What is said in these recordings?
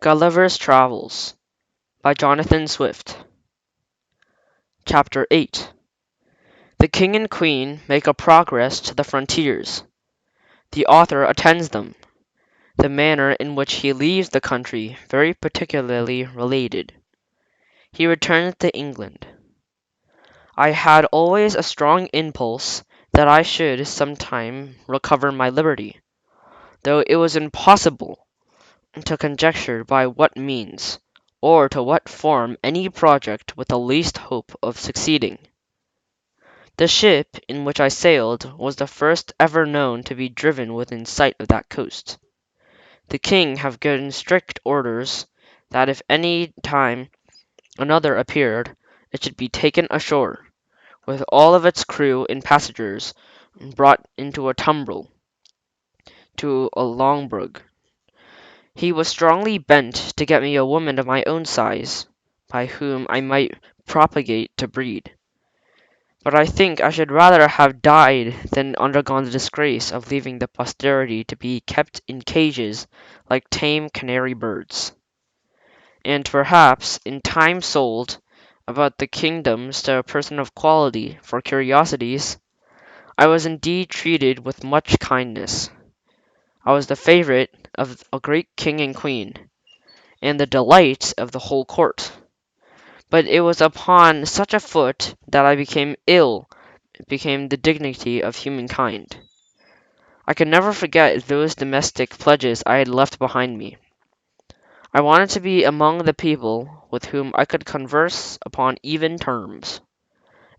Gulliver's Travels by Jonathan Swift. Chapter 8. The king and queen make a progress to the frontiers. The author attends them. The manner in which he leaves the country very particularly related. He returns to England. I had always a strong impulse that I should sometime recover my liberty, though it was impossible to conjecture by what means, or to what form any project with the least hope of succeeding. The ship in which I sailed was the first ever known to be driven within sight of that coast. The king had given strict orders that if any time another appeared, it should be taken ashore, with all of its crew and passengers brought into a tumbrel to a Longbrug. He was strongly bent to get me a woman of my own size, by whom I might propagate to breed. But I think I should rather have died than undergone the disgrace of leaving the posterity to be kept in cages like tame canary birds, and perhaps in time sold about the kingdoms to a person of quality for curiosities. I was indeed treated with much kindness. I was the favourite of a great king and queen, and the delight of the whole court. But it was upon such a foot that I became ill, became the dignity of humankind. I could never forget those domestic pledges I had left behind me. I wanted to be among the people with whom I could converse upon even terms,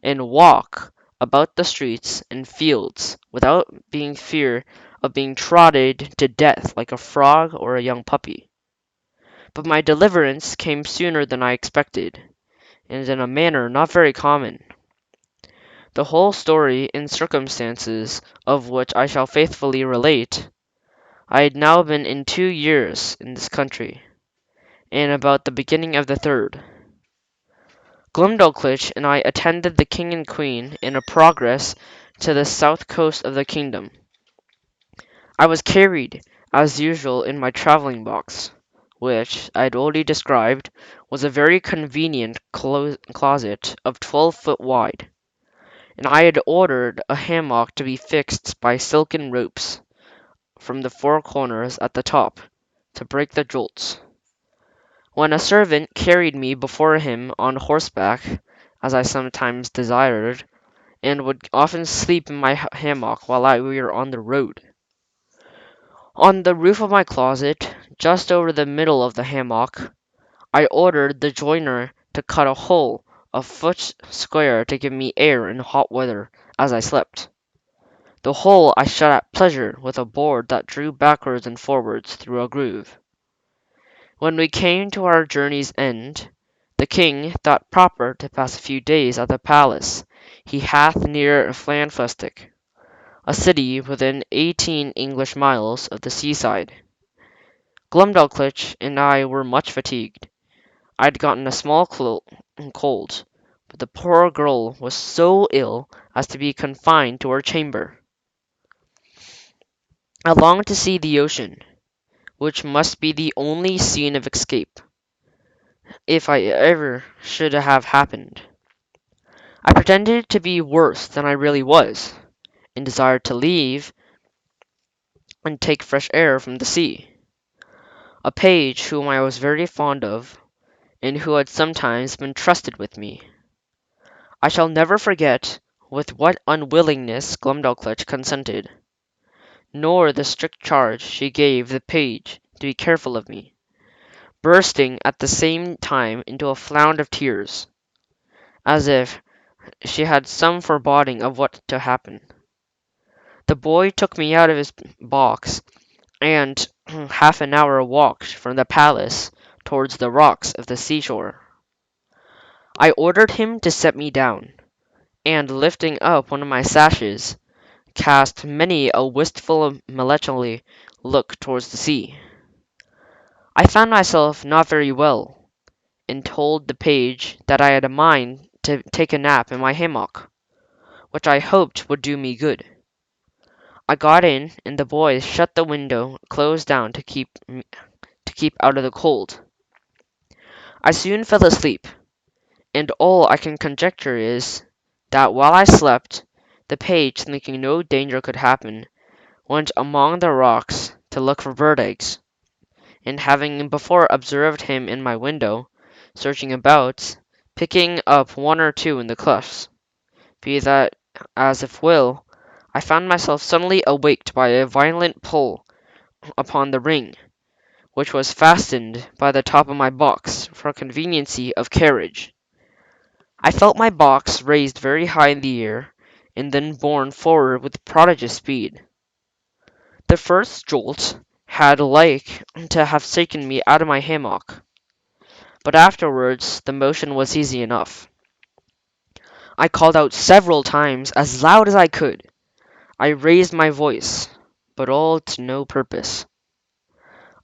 and walk about the streets and fields without being fear of being trodden to death like a frog or a young puppy. But my deliverance came sooner than I expected, and in a manner not very common. The whole story and circumstances of which I shall faithfully relate. I had now been in 2 years in this country, and about the beginning of the third. Glumdalclitch and I attended the king and queen in a progress to the south coast of the kingdom. I was carried, as usual, in my travelling box, which, I had already described, was a very convenient closet of 12 foot wide, and I had ordered a hammock to be fixed by silken ropes from the four corners at the top, to break the jolts. When a servant carried me before him on horseback, as I sometimes desired, and would often sleep in my hammock while we were on the road. On the roof of my closet, just over the middle of the hammock, I ordered the joiner to cut a hole a foot square to give me air in hot weather as I slept. The hole I shut at pleasure with a board that drew backwards and forwards through a groove. When we came to our journey's end, the king thought proper to pass a few days at the palace he hath near Llanflestyg, a city within 18 English miles of the seaside. Glumdalclitch and I were much fatigued. I had gotten a small cold, but the poor girl was so ill as to be confined to her chamber. I longed to see the ocean, which must be the only scene of escape, if I ever should have happened. I pretended to be worse than I really was, and desired to leave and take fresh air from the sea. A page whom I was very fond of, and who had sometimes been trusted with me. I shall never forget with what unwillingness Glumdalclitch consented, nor the strict charge she gave the page to be careful of me, bursting at the same time into a flood of tears, as if she had some foreboding of what to happen. The boy took me out of his box, and half an hour walked from the palace towards the rocks of the seashore. I ordered him to set me down, and lifting up one of my sashes, cast many a wistful melancholy look towards the sea. I found myself not very well, and told the page that I had a mind to take a nap in my hammock, which I hoped would do me good. I got in, and the boy shut the window close down to to keep out of the cold. I soon fell asleep, and all I can conjecture is that while I slept, the page, thinking no danger could happen, went among the rocks to look for bird eggs, and having before observed him in my window, searching about, picking up one or two in the clefts, be that as it will, I found myself suddenly awaked by a violent pull upon the ring, which was fastened by the top of my box for conveniency of carriage. I felt my box raised very high in the air, and then borne forward with prodigious speed. The first jolt had like to have shaken me out of my hammock, but afterwards the motion was easy enough. I called out several times as loud as I could. I raised my voice, but all to no purpose.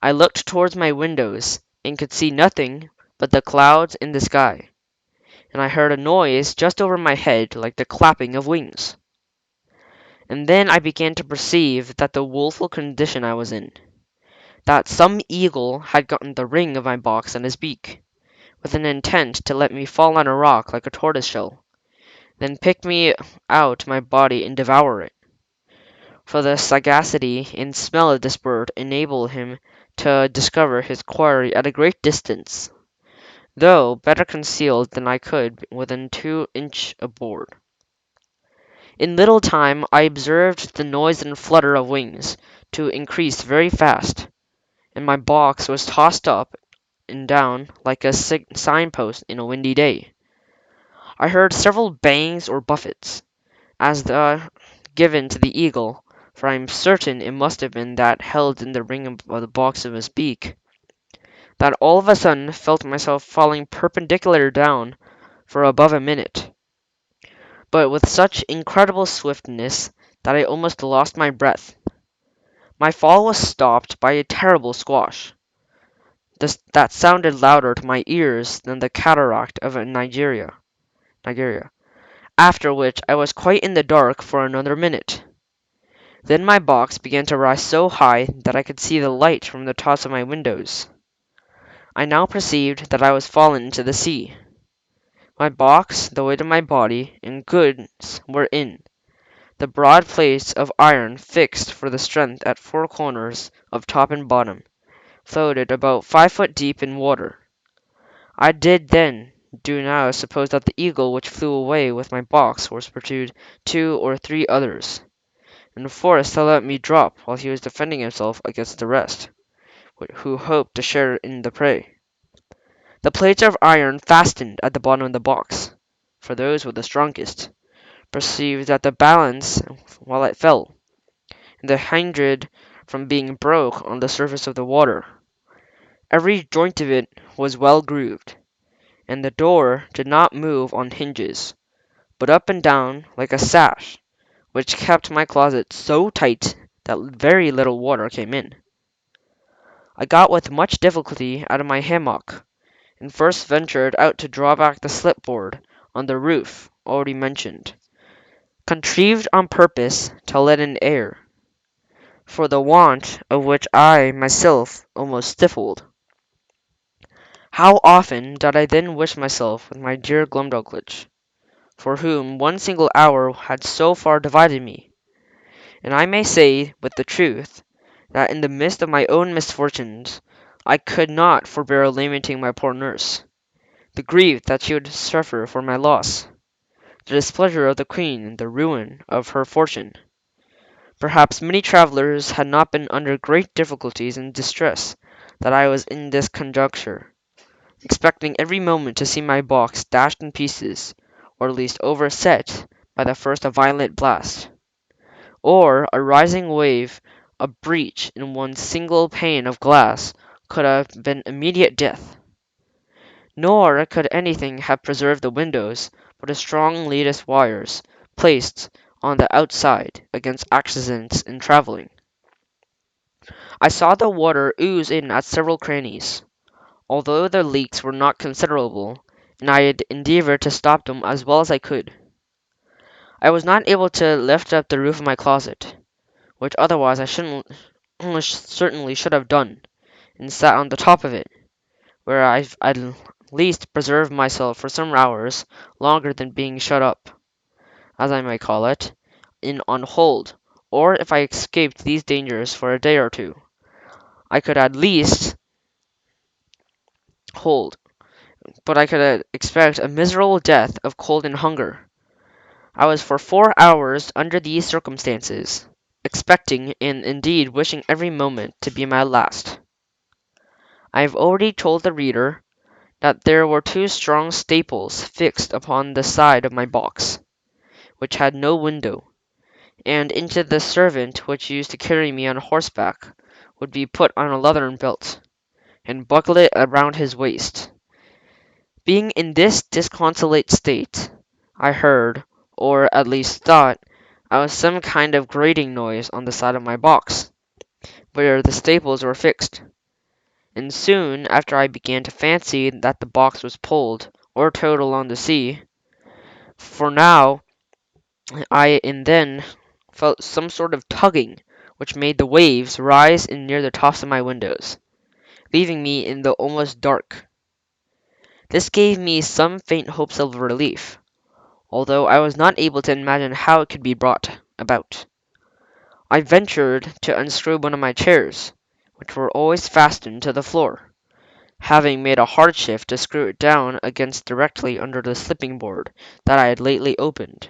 I looked towards my windows, and could see nothing but the clouds in the sky, and I heard a noise just over my head like the clapping of wings. And then I began to perceive that the woeful condition I was in, that some eagle had gotten the ring of my box in his beak, with an intent to let me fall on a rock like a tortoise-shell, then pick me out my body and devour it. For the sagacity and smell of this bird enable him to discover his quarry at a great distance, though better concealed than I could within 2 inches aboard. In little time I observed the noise and flutter of wings to increase very fast, and my box was tossed up and down like a signpost in a windy day. I heard several bangs or buffets, as the given to the eagle, for I am certain it must have been that held in the ring of the box of his beak, that all of a sudden felt myself falling perpendicular down for above a minute, but with such incredible swiftness that I almost lost my breath. My fall was stopped by a terrible squash, that sounded louder to my ears than the cataract of Niagara, after which I was quite in the dark for another minute. Then my box began to rise so high that I could see the light from the tops of my windows. I now perceived that I was fallen into the sea. My box, the weight of my body, and goods were in the broad plates of iron fixed for the strength at 4 corners of top and bottom, floated about 5 foot deep in water. I did then do now suppose that the eagle which flew away with my box was pursued 2 or 3 others, and forced to let me drop while he was defending himself against the rest, who hoped to share in the prey. The plates of iron fastened at the bottom of the box, for those were the strongest, perceived that the balance while it fell, and the hindered from being broke on the surface of the water. Every joint of it was well grooved, and the door did not move on hinges, but up and down like a sash, which kept my closet so tight that very little water came in. I got with much difficulty out of my hammock, and first ventured out to draw back the slipboard on the roof already mentioned, contrived on purpose to let in air, for the want of which I myself almost stifled. How often did I then wish myself with my dear Glumdalclitch, for whom one single hour had so far divided me, and I may say with the truth, that in the midst of my own misfortunes, I could not forbear lamenting my poor nurse, the grief that she would suffer for my loss, the displeasure of the Queen, and the ruin of her fortune. Perhaps many travellers had not been under great difficulties and distress that I was in this conjuncture, expecting every moment to see my box dashed in pieces, or at least overset by the first violent blast, or a rising wave. A breach in one single pane of glass could have been immediate death. Nor could anything have preserved the windows but a strong lattice wires placed on the outside against accidents in travelling. I saw the water ooze in at several crannies, although the leaks were not considerable, and I had endeavoured to stop them as well as I could. I was not able to lift up the roof of my closet, which otherwise I certainly should have done, and sat on the top of it, where I've at least preserved myself for some hours longer than being shut up, as I might call it, in on hold, or if I escaped these dangers for a day or two, I could at least hold, but I could expect a miserable death of cold and hunger. I was for 4 hours under these circumstances, expecting and indeed wishing every moment to be my last. I have already told the reader that there were two strong staples fixed upon the side of my box, which had no window, and into the servant which used to carry me on horseback would be put on a leathern belt, and buckle it around his waist. Being in this disconsolate state, I heard, or at least thought, I was some kind of grating noise on the side of my box, where the staples were fixed, and soon after I began to fancy that the box was pulled or towed along the sea, for now I and then felt some sort of tugging which made the waves rise in near the tops of my windows, leaving me in the almost dark. This gave me some faint hopes of relief, although I was not able to imagine how it could be brought about. I ventured to unscrew one of my chairs, which were always fastened to the floor, having made a hard shift to screw it down against directly under the slipping board that I had lately opened.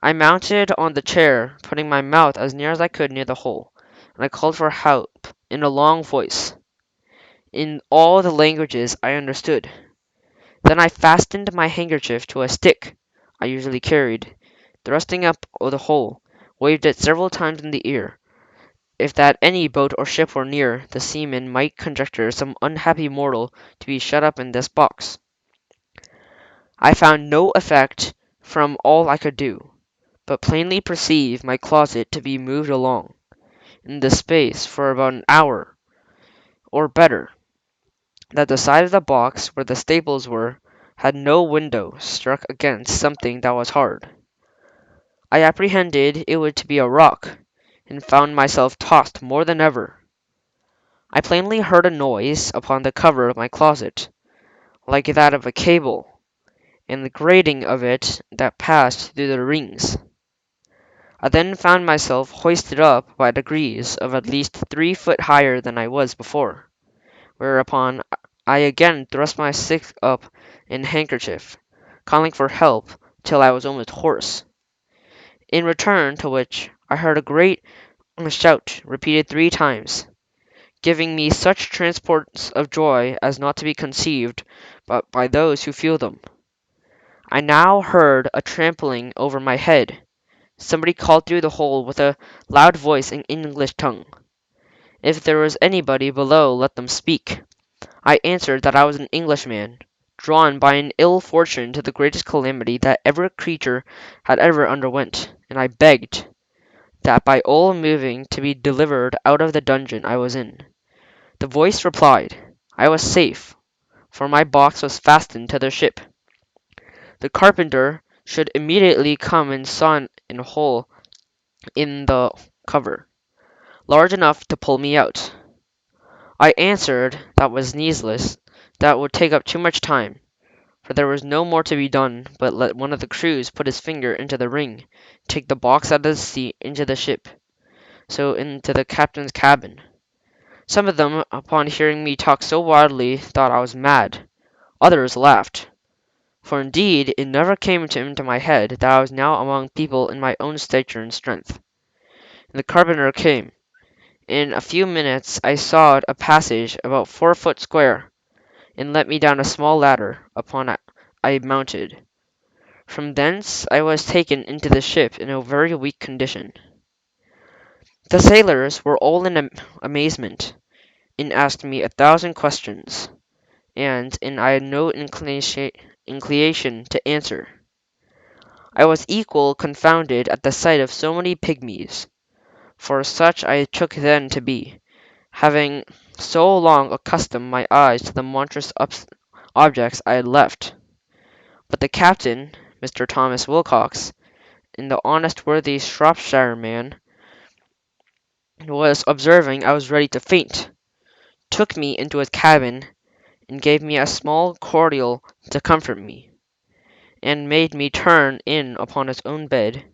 I mounted on the chair, putting my mouth as near as I could near the hole, and I called for help in a long voice, in all the languages I understood. Then I fastened my handkerchief to a stick I usually carried, thrusting up the hole, waved it several times in the air. If that any boat or ship were near, the seamen might conjecture some unhappy mortal to be shut up in this box. I found no effect from all I could do, but plainly perceived my closet to be moved along, in the space for about an hour, or better, that the side of the box where the staples were had no window struck against something that was hard. I apprehended it would to be a rock, and found myself tossed more than ever. I plainly heard a noise upon the cover of my closet, like that of a cable, and the grating of it that passed through the rings. I then found myself hoisted up by degrees of at least 3 foot higher than I was before, whereupon I again thrust my stick up and handkerchief, calling for help till I was almost hoarse. In return to which I heard a great shout repeated 3 times, giving me such transports of joy as not to be conceived but by those who feel them. I now heard a trampling over my head. Somebody called through the hole with a loud voice in English tongue. If there was anybody below, let them speak. I answered that I was an Englishman, drawn by an ill fortune to the greatest calamity that ever creature had ever underwent, and I begged that by all moving to be delivered out of the dungeon I was in. The voice replied, I was safe, for my box was fastened to the ship. The carpenter should immediately come and saw an hole in the cover, large enough to pull me out. I answered that was needless, that would take up too much time, for there was no more to be done but let one of the crews put his finger into the ring, take the box out of the sea into the ship, so into the captain's cabin. Some of them, upon hearing me talk so wildly, thought I was mad. Others laughed, for indeed it never came into my head that I was now among people in my own stature and strength. And the carpenter came. In a few minutes I sawed a passage about 4 foot square, and let me down a small ladder, upon it I mounted. From thence I was taken into the ship in a very weak condition. The sailors were all in amazement, and asked me 1,000 questions, and I had no inclination to answer. I was equal confounded at the sight of so many pygmies, for such I took then to be, having so long accustomed my eyes to the monstrous objects I had left. But the captain, Mr. Thomas Wilcox, and the honest worthy Shropshire man, was observing I was ready to faint, took me into his cabin, and gave me a small cordial to comfort me, and made me turn in upon his own bed,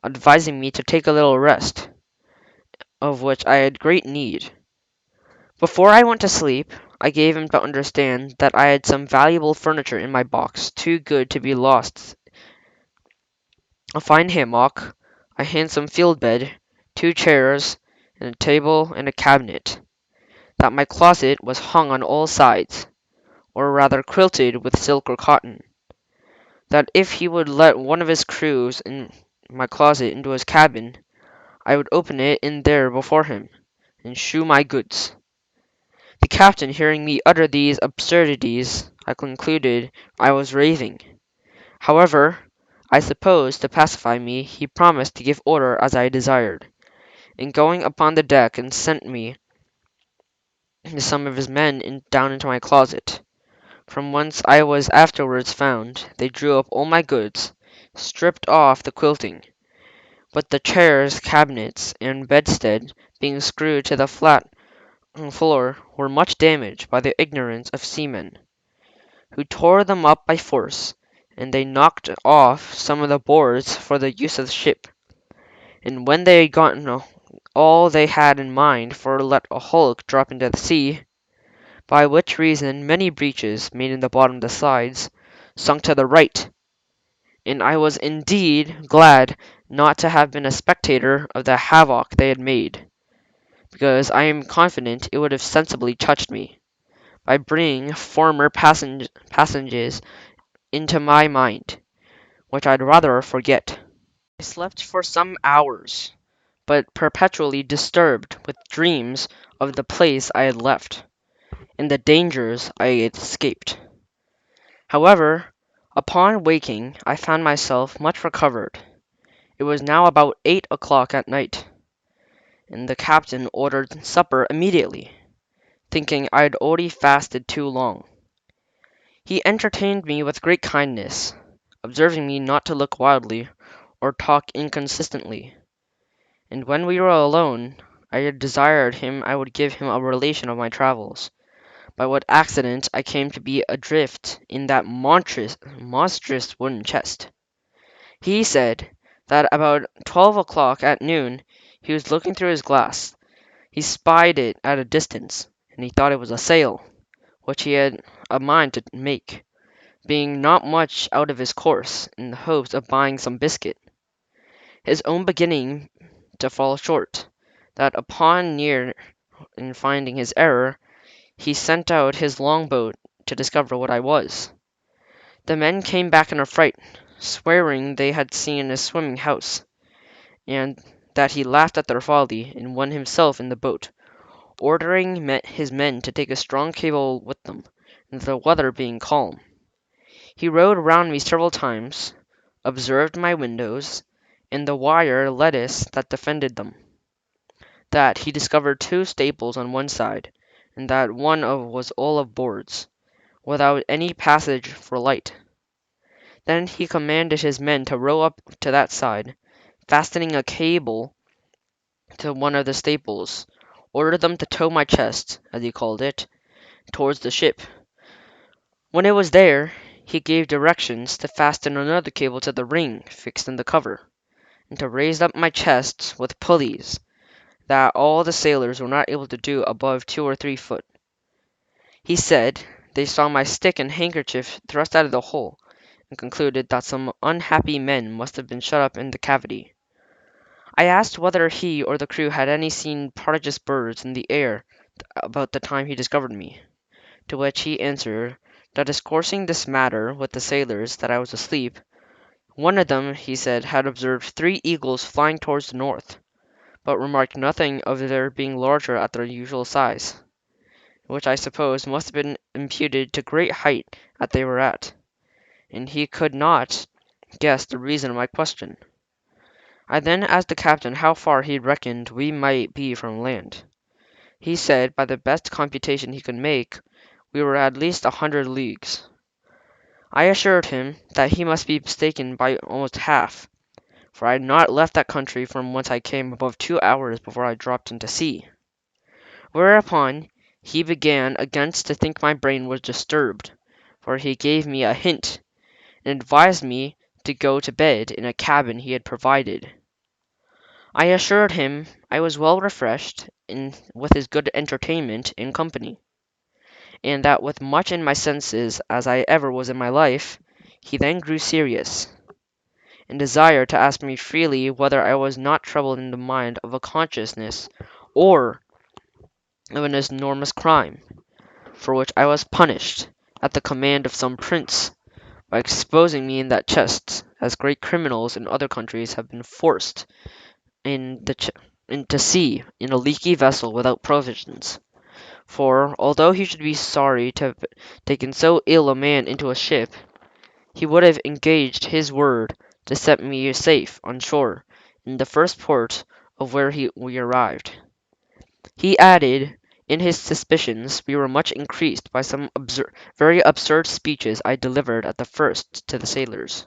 advising me to take a little rest, of which I had great need. Before I went to sleep, I gave him to understand that I had some valuable furniture in my box, too good to be lost: a fine hammock, a handsome field bed, 2 chairs, and a table and a cabinet; that my closet was hung on all sides, or rather quilted with silk or cotton; that if he would let one of his crew in my closet into his cabin, I would open it in there before him, and shew my goods. The captain hearing me utter these absurdities, I concluded I was raving. However, I suppose, to pacify me, he promised to give order as I desired, and going upon the deck sent me some of his men down into my closet, from whence I was afterwards found. They drew up all my goods, stripped off the quilting, but the chairs, cabinets, and bedstead, being screwed to the flat floor, were much damaged by the ignorance of seamen, who tore them up by force, and they knocked off some of the boards for the use of the ship, and when they had gotten all they had in mind for let a hulk drop into the sea, by which reason many breaches made in the bottom of the sides sunk to the right, and I was indeed glad not to have been a spectator of the havoc they had made, because I am confident it would have sensibly touched me, by bringing former passages into my mind, which I'd rather forget. I slept for some hours, but perpetually disturbed with dreams of the place I had left, and the dangers I had escaped. However, upon waking, I found myself much recovered. It was now about 8 o'clock at night, and the captain ordered supper immediately, thinking I had already fasted too long. He entertained me with great kindness, observing me not to look wildly, or talk inconsistently; and when we were alone, I desired him I would give him a relation of my travels, by what accident I came to be adrift in that monstrous wooden chest. He said that about 12 o'clock at noon he was looking through his glass. He spied it at a distance, and he thought it was a sail, which he had a mind to make, being not much out of his course, in the hopes of buying some biscuit. His own beginning to fall short, that upon near in finding his error, he sent out his longboat to discover what I was. The men came back in a fright, swearing they had seen a swimming house, and that he laughed at their folly, and went himself in the boat, ordering his men to take a strong cable with them, the weather being calm. He rowed round me several times, observed my windows, and the wire lattice that defended them; that he discovered 2 staples on one side, and that one was all of boards, without any passage for light. Then he commanded his men to row up to that side, fastening a cable to one of the staples, ordered them to tow my chest, as he called it, towards the ship. When it was there, he gave directions to fasten another cable to the ring fixed in the cover, and to raise up my chest with pulleys, that all the sailors were not able to do above 2 or 3 foot. He said they saw my stick and handkerchief thrust out of the hole, and concluded that some unhappy men must have been shut up in the cavity. I asked whether he or the crew had any seen prodigious birds in the air about the time he discovered me, to which he answered that discoursing this matter with the sailors that I was asleep, one of them, he said, had observed 3 eagles flying towards the north, but remarked nothing of their being larger at their usual size, which I suppose must have been imputed to great height that they were at, and he could not guess the reason of my question. I then asked the captain how far he reckoned we might be from land. He said, by the best computation he could make, we were at least 100 leagues. I assured him that he must be mistaken by almost half, for I had not left that country from whence I came above 2 hours before I dropped into sea. Whereupon He began against to think my brain was disturbed, for he gave me a hint, and advised me to go to bed in a cabin he had provided. I assured him I was well refreshed with his good entertainment and company, and that with much in my senses as I ever was in my life. He then grew serious, and desired to ask me freely whether I was not troubled in the mind of a consciousness or of an enormous crime, for which I was punished, at the command of some prince, by exposing me in that chest, as great criminals in other countries have been forced into sea in a leaky vessel without provisions. For, although he should be sorry to have taken so ill a man into a ship, he would have engaged his word to set me safe on shore in the first port of where we arrived. He added, in his suspicions we were much increased by some very absurd speeches I delivered at the first to the sailors.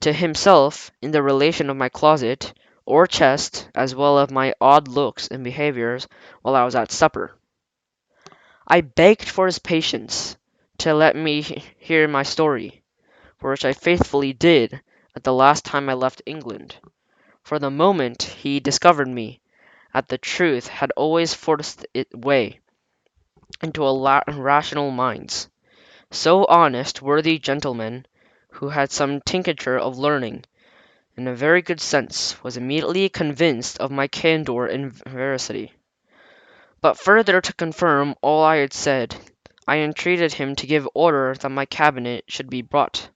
To himself, in the relation of my closet, or chest, as well as my odd looks and behaviours while I was at supper. I begged for his patience, to let me hear my story, for which I faithfully did at the last time I left England. For the moment he discovered me, that the truth had always forced its way into rational minds. So honest, worthy gentleman, who had some tincture of learning, and a very good sense, was immediately convinced of my candour and veracity. But further to confirm all I had said, I entreated him to give order that my cabinet should be brought,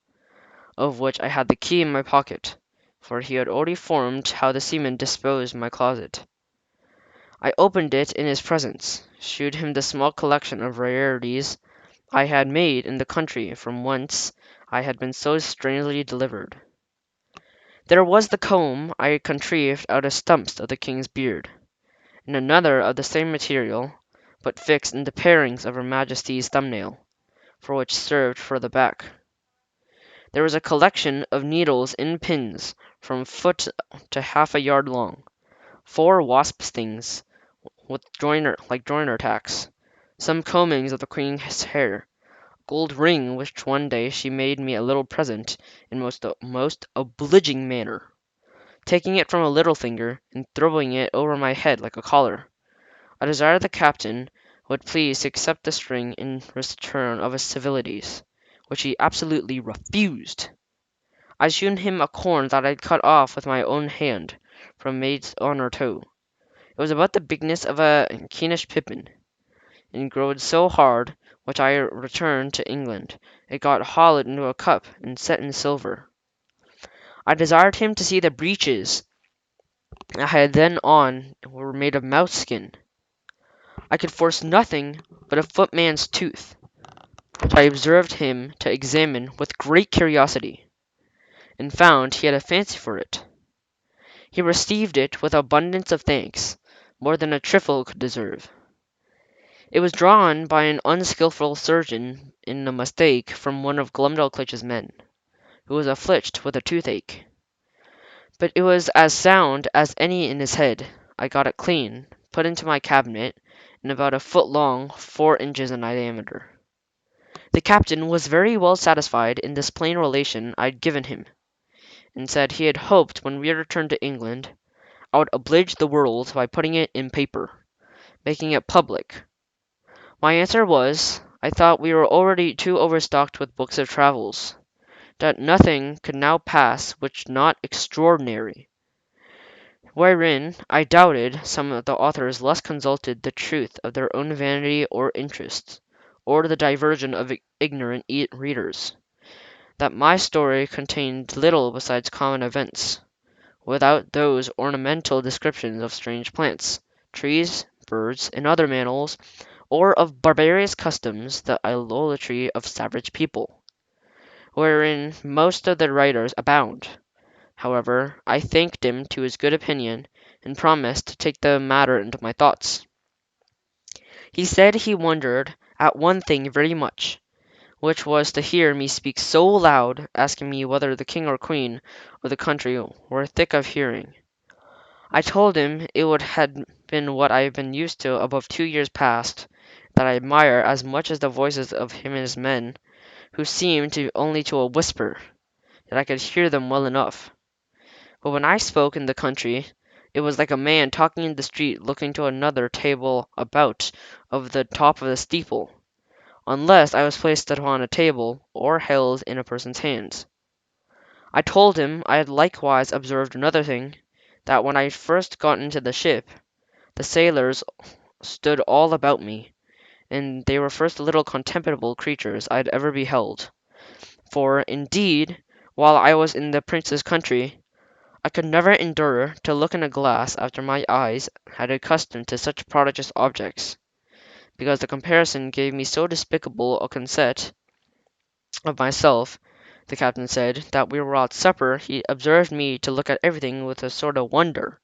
of which I had the key in my pocket, for he had already formed how the seamen disposed my closet. I opened it in his presence, shewed him the small collection of rarities I had made in the country from whence I had been so strangely delivered. There was the comb I had contrived out of stumps of the king's beard, and another of the same material, but fixed in the parings of her majesty's thumbnail, for which served for the back. There was a collection of needles and pins from foot to half a yard long, 4 wasp stings with joiner tacks, some combings of the queen's hair, a gold ring which one day she made me a little present in most obliging manner, taking it from a little finger and throwing it over my head like a collar. I desired the captain would please to accept the string in return of his civilities, which he absolutely refused. I shewed him a corn that I had cut off with my own hand from a maid's on her toe. It was about the bigness of a Kentish pippin, and growed so hard, which I returned to England, it got hollowed into a cup and set in silver. I desired him to see the breeches I had then on were made of mouse skin. I could force nothing but a footman's tooth, which I observed him to examine with great curiosity, and found he had a fancy for it. He received it with abundance of thanks, more than a trifle could deserve. It was drawn by an unskilful surgeon in a mistake from one of Glumdalclitch's men, who was afflicted with a toothache. But it was as sound as any in his head. I got it clean, put into my cabinet, and about a foot long, 4 inches in diameter. The captain was very well satisfied in this plain relation I had given him, and said he had hoped when we returned to England I would oblige the world by putting it in paper, making it public. My answer was, I thought we were already too overstocked with books of travels, that nothing could now pass which not extraordinary, wherein I doubted some of the authors less consulted the truth of their own vanity or interest, or the diversion of ignorant readers, that my story contained little besides common events, without those ornamental descriptions of strange plants, trees, birds, and other mammals, or of barbarous customs, the idolatry of savage people, wherein most of the writers abound. However, I thanked him to his good opinion, and promised to take the matter into my thoughts. He said he wondered at one thing very much, which was to hear me speak so loud, asking me whether the king or queen or the country were thick of hearing. I told him it would have been what I have been used to above 2 years past, that I admire as much as the voices of him and his men, who seemed to only to a whisper, yet I could hear them well enough. But when I spoke in the country, it was like a man talking in the street looking to another table about of the top of the steeple, unless I was placed upon a table, or held in a person's hands. I told him I had likewise observed another thing, that when I first got into the ship, the sailors stood all about me, and they were first little contemptible creatures I had ever beheld. For, indeed, while I was in the prince's country, I could never endure to look in a glass after my eyes had accustomed to such prodigious objects, because the comparison gave me so despicable a conceit of myself. The captain said, that we were at supper, he observed me to look at everything with a sort of wonder,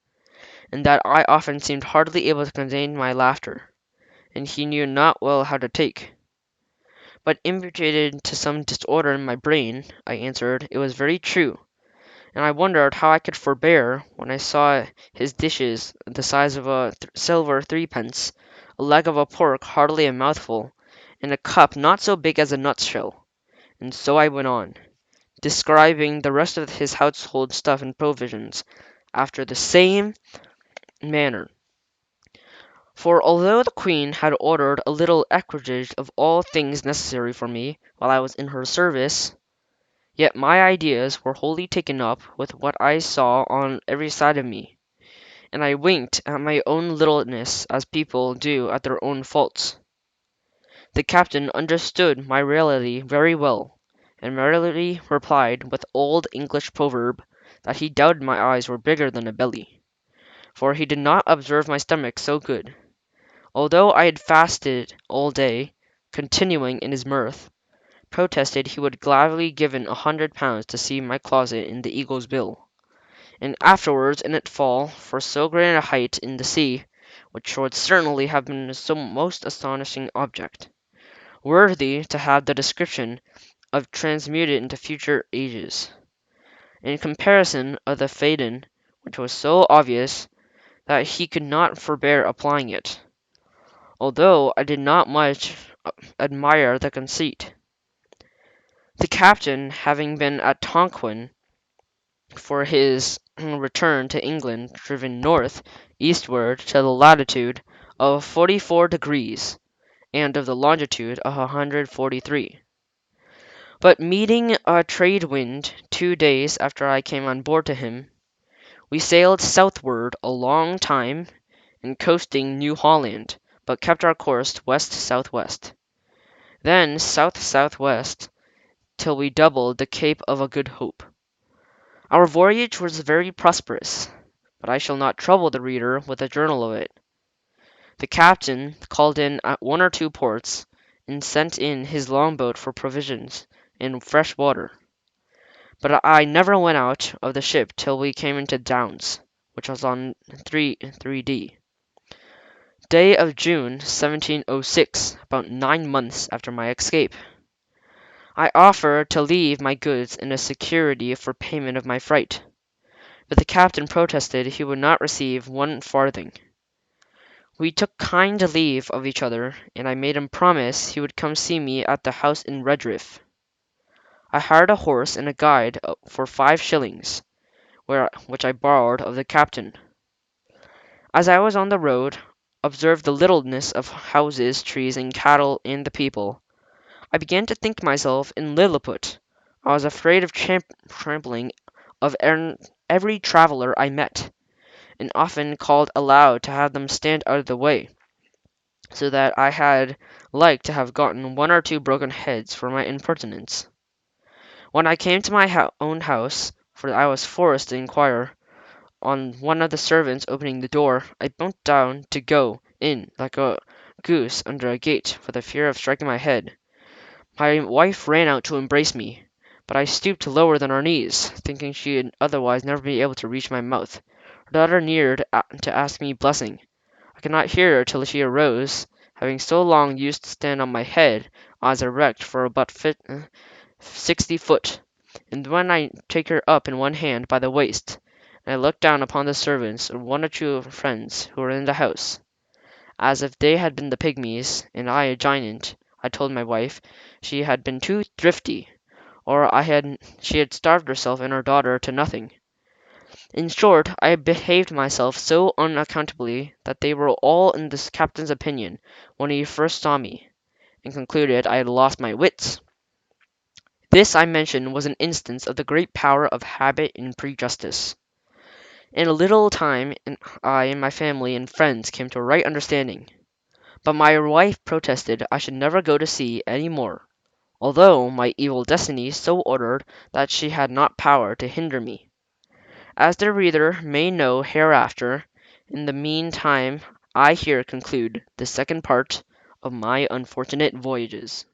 and that I often seemed hardly able to contain my laughter, and he knew not well how to take. But imputed to some disorder in my brain, I answered, it was very true, and I wondered how I could forbear when I saw his dishes the size of a silver threepence, a leg of a pork hardly a mouthful, and a cup not so big as a nutshell. And so I went on, describing the rest of his household stuff and provisions, after the same manner. For although the Queen had ordered a little equipage of all things necessary for me while I was in her service, yet my ideas were wholly taken up with what I saw on every side of me, and I winked at my own littleness as people do at their own faults. The captain understood my raillery very well, and merrily replied with old English proverb that he doubted my eyes were bigger than a belly, for he did not observe my stomach so good. Although I had fasted all day, continuing in his mirth, protested he would gladly given £100 to see my closet in the Eagle's Bill, and afterwards in it fall for so great a height in the sea, which would certainly have been a most astonishing object, worthy to have the description of transmuted into future ages. In comparison of the Phaeton, which was so obvious that he could not forbear applying it, although I did not much admire the conceit. The captain, having been at Tonquin for his return to England, driven north eastward to the latitude of 44 degrees, and of the longitude of 143. But meeting a trade wind 2 days after I came on board to him, we sailed southward a long time, and coasting New Holland, but kept our course west-southwest, then south-southwest, till we doubled the Cape of a Good Hope. Our voyage was very prosperous, but I shall not trouble the reader with a journal of it. The captain called in at one or two ports, and sent in his longboat for provisions and fresh water. But I never went out of the ship till we came into Downs, which was on 3D. Day of June 1706, about 9 months after my escape. I offered to leave my goods in a security for payment of my fright, but the captain protested he would not receive 1 farthing. We took kind leave of each other, and I made him promise he would come see me at the house in Redriff. I hired a horse and a guide for 5 shillings, which I borrowed of the captain. As I was on the road, observed the littleness of houses, trees, and cattle, and the people, I began to think myself in Lilliput. I was afraid of trampling of every traveller I met, and often called aloud to have them stand out of the way, so that I had like to have gotten 1 or 2 broken heads for my impertinence. When I came to my own house, for I was forced to inquire, on one of the servants opening the door, I bent down to go in like a goose under a gate, for the fear of striking my head. My wife ran out to embrace me, but I stooped lower than our knees, thinking she would otherwise never be able to reach my mouth. Her daughter neared to ask me blessing. I could not hear her till she arose, having so long used to stand on my head, I was erect for about 60 foot, and when I take her up in one hand by the waist, and I looked down upon the servants and one or two friends who were in the house, as if they had been the pygmies, and I a giant. I told my wife she had been too thrifty, or she had starved herself and her daughter to nothing. In short, I behaved myself so unaccountably that they were all in the captain's opinion when he first saw me, and concluded I had lost my wits. This, I mention, was an instance of the great power of habit and prejudice. In a little time I and my family and friends came to a right understanding, but my wife protested I should never go to sea any more, although my evil destiny so ordered that she had not power to hinder me. As the reader may know hereafter, in the meantime I here conclude the second part of my unfortunate voyages.